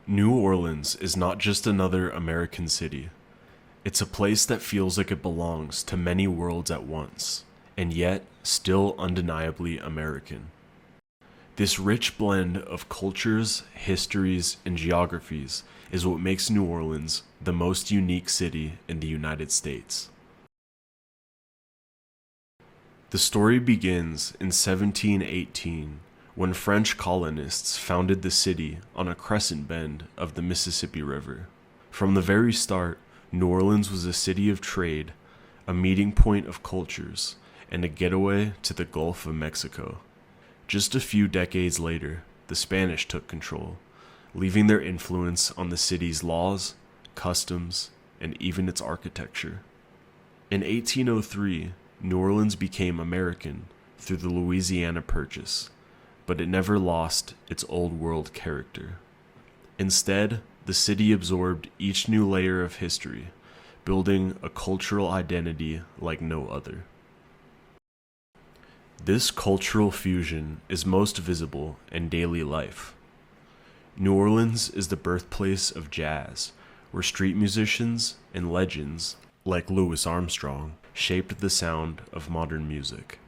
New Orleans is not just another American city. It's a place that feels like it belongs to many worlds at once, and yet still undeniably American. This rich blend of cultures, histories, and geographies is what makes New Orleans the most unique city in the United States. The story begins in 1718 when French colonists founded the city on a crescent bend of the Mississippi River. From the very start, New Orleans was a city of trade, a meeting point of cultures, and a getaway to the Gulf of Mexico. Just a few decades later, the Spanish took control, leaving their influence on the city's laws, customs, and even its architecture. In 1803, New Orleans became American through the Louisiana Purchase, but it never lost its old world character. Instead, the city absorbed each new layer of history, building a cultural identity like no other. This cultural fusion is most visible in daily life. New Orleans is the birthplace of jazz, where street musicians and legends like Louis Armstrong shaped the sound of modern music.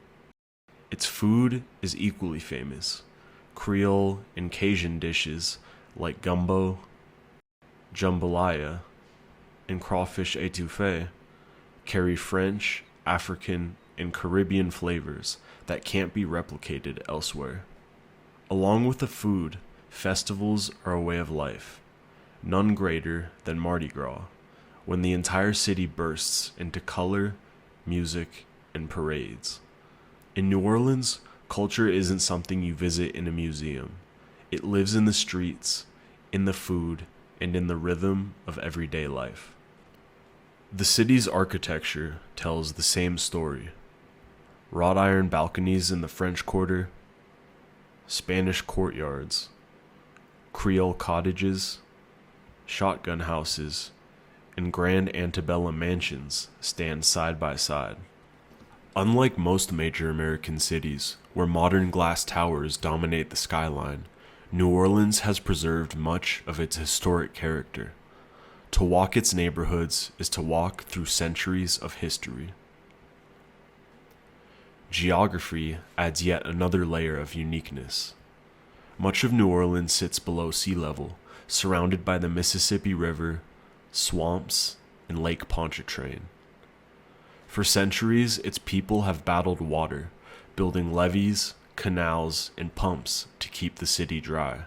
Its food is equally famous. Creole and Cajun dishes like gumbo, jambalaya, and crawfish etouffee carry French, African, and Caribbean flavors that can't be replicated elsewhere. Along with the food, festivals are a way of life, none greater than Mardi Gras, when the entire city bursts into color, music, and parades. In New Orleans, culture isn't something you visit in a museum. It lives in the streets, in the food, and in the rhythm of everyday life. The city's architecture tells the same story. Wrought iron balconies in the French Quarter, Spanish courtyards, Creole cottages, shotgun houses, and grand antebellum mansions stand side by side. Unlike most major American cities, where modern glass towers dominate the skyline, New Orleans has preserved much of its historic character. To walk its neighborhoods is to walk through centuries of history. Geography adds yet another layer of uniqueness. Much of New Orleans sits below sea level, surrounded by the Mississippi River, swamps, and Lake Pontchartrain. For centuries, its people have battled water, building levees, canals, and pumps to keep the city dry.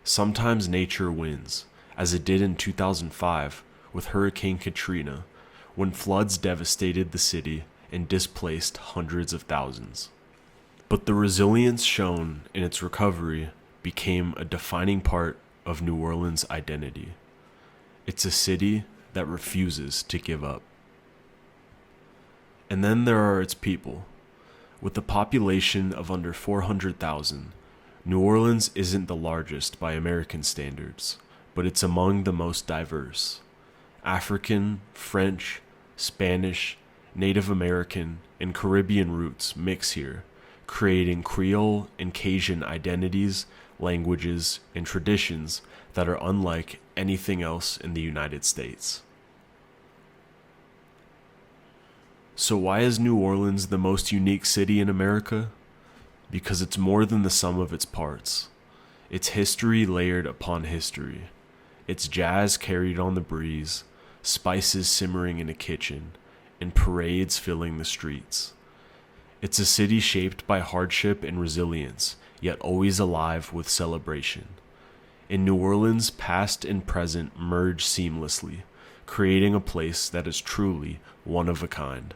Sometimes nature wins, as it did in 2005 with Hurricane Katrina, when floods devastated the city and displaced hundreds of thousands. But the resilience shown in its recovery became a defining part of New Orleans' identity. It's a city that refuses to give up. And then there are its people. With a population of under 400,000, New Orleans isn't the largest by American standards, but it's among the most diverse. African, French, Spanish, Native American, and Caribbean roots mix here, creating Creole and Cajun identities, languages, and traditions that are unlike anything else in the United States. So why is New Orleans the most unique city in America? Because it's more than the sum of its parts. It's history layered upon history. It's jazz carried on the breeze, spices simmering in a kitchen, and parades filling the streets. It's a city shaped by hardship and resilience, yet always alive with celebration. In New Orleans, past and present merge seamlessly, creating a place that is truly one of a kind.